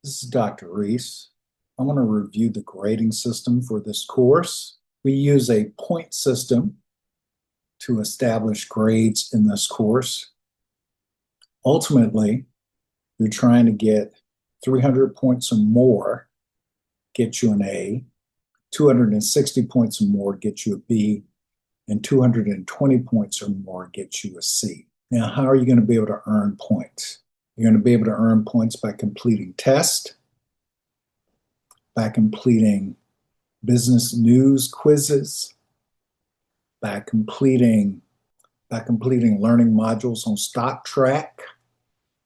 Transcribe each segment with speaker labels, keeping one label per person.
Speaker 1: This is Dr. Reese. I want to review the grading system for this course. We use a point system to establish grades in this course. Ultimately, you're trying to get 300 points or more, get you an A, 260 points or more, get you a B, and 220 points or more, get you a C. Now, how are you going to be able to earn points? You're going to be able to earn points by completing tests, by completing business news quizzes, by completing learning modules on StockTrack,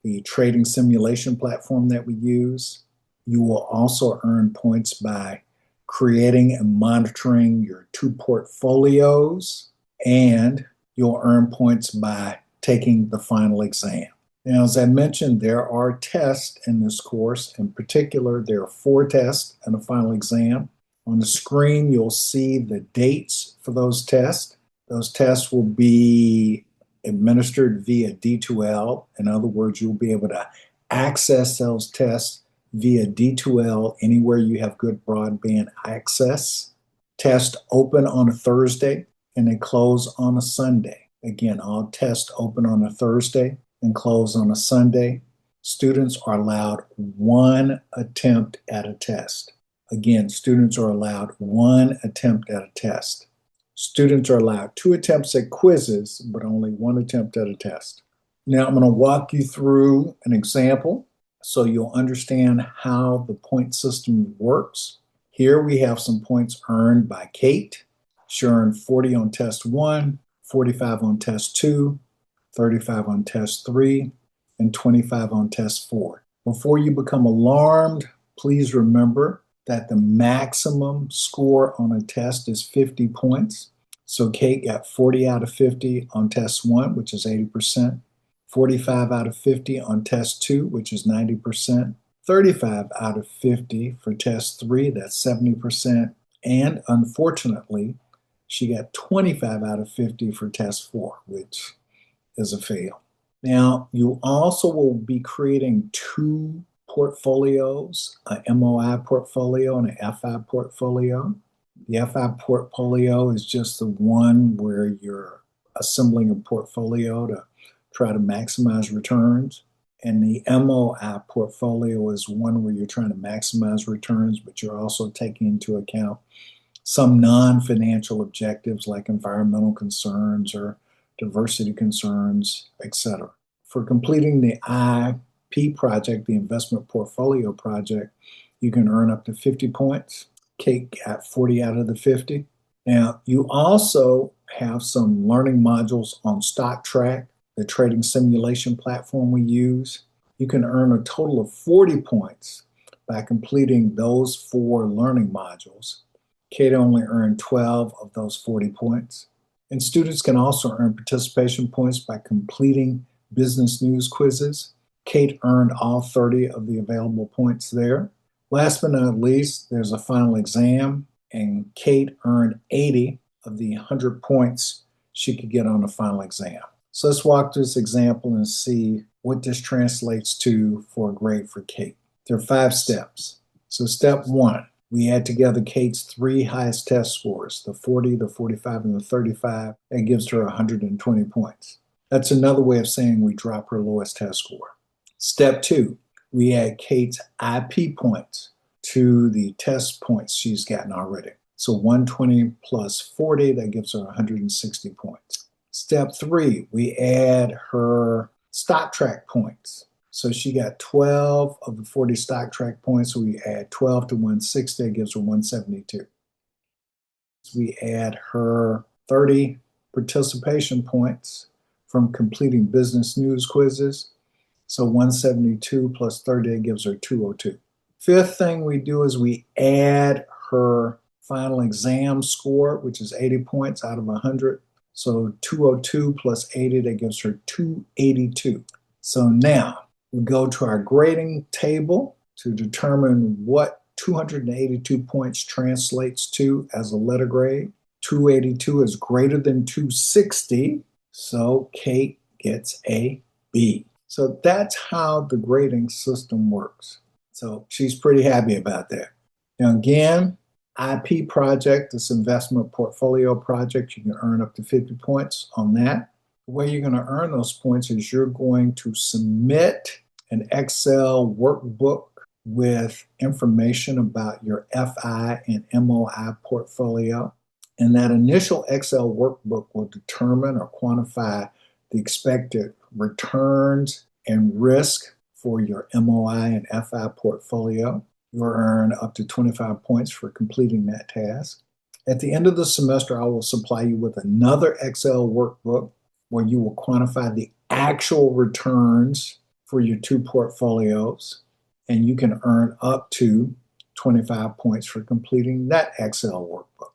Speaker 1: the trading simulation platform that we use. You will also earn points by creating and monitoring your two portfolios, and you'll earn points by taking the final exam. Now, as I mentioned, there are tests in this course. In particular, there are 4 tests and a final exam. On the screen, you'll see the dates for those tests. Those tests will be administered via D2L. In other words, you'll be able to access those tests via D2L anywhere you have good broadband access. Tests open on a Thursday and they close on a Sunday. Again, all tests open on a Thursday and close on a Sunday. Students are allowed 1 attempt at a test. Again, students are allowed 1 attempt at a test. Students are allowed 2 attempts at quizzes, but only 1 attempt at a test. Now, I'm going to walk you through an example so you'll understand how the point system works. Here we have some points earned by Kate. She earned 40 on test 1, 45 on test 2, 35 on test 3, and 25 on test 4. Before you become alarmed, please remember that the maximum score on a test is 50 points. So Kate got 40 out of 50 on test 1, which is 80%, 45 out of 50 on test 2, which is 90%, 35 out of 50 for test 3, that's 70%, and unfortunately, she got 25 out of 50 for test 4, which is a fail. Now, you also will be creating 2 portfolios, a MOI portfolio and an FI portfolio. The FI portfolio is just the one where you're assembling a portfolio to try to maximize returns. And the MOI portfolio is one where you're trying to maximize returns, but you're also taking into account some non-financial objectives like environmental concerns or diversity concerns, etc. For completing the IP project, the investment portfolio project, you can earn up to 50 points. Kate got 40 out of the 50. Now, you also have some learning modules on StockTrack, the trading simulation platform we use. You can earn a total of 40 points by completing those 4 learning modules. Kate only earned 12 of those 40 points. And students can also earn participation points by completing business news quizzes. Kate earned all 30 of the available points there. Last but not least, there's a final exam, and Kate earned 80 of the 100 points she could get on the final exam. So let's walk through this example and see what this translates to for a grade for Kate. There are 5 steps. So step 1, we add together Kate's 3 highest test scores, the 40, the 45, and the 35. That gives her 120 points. That's another way of saying we drop her lowest test score. Step 2, we add Kate's IP points to the test points she's gotten already. So 120 plus 40, that gives her 160 points. Step 3, we add her StockTrack points. So she got 12 of the 40 StockTrack points, so we add 12 to 160, that gives her 172. We add her 30 participation points from completing business news quizzes. So 172 plus 30 gives her 202. Fifth thing we do is we add her final exam score, which is 80 points out of 100. So 202 plus 80, that gives her 282. So now we go to our grading table to determine what 282 points translates to as a letter grade. 282 is greater than 260, so Kate gets a B. So that's how the grading system works. So she's pretty happy about that. Now, again, IP project, this investment portfolio project, you can earn up to 50 points on that. The way you're going to earn those points is you're going to submit an Excel workbook with information about your FI and MOI portfolio. And that initial Excel workbook will determine or quantify the expected returns and risk for your MOI and FI portfolio. You'll earn up to 25 points for completing that task. At the end of the semester, I will supply you with another Excel workbook where you will quantify the actual returns for your two portfolios, and you can earn up to 25 points for completing that Excel workbook.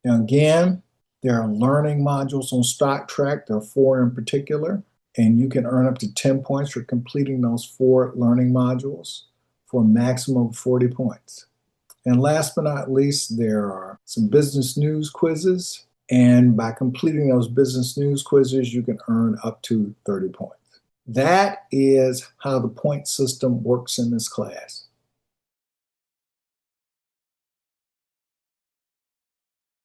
Speaker 1: Now, again, there are learning modules on StockTrack. There are 4 in particular, and you can earn up to 10 points for completing those 4 learning modules for a maximum of 40 points. And last but not least, there are some business news quizzes, and by completing those business news quizzes, you can earn up to 30 points. That is how the point system works in this class.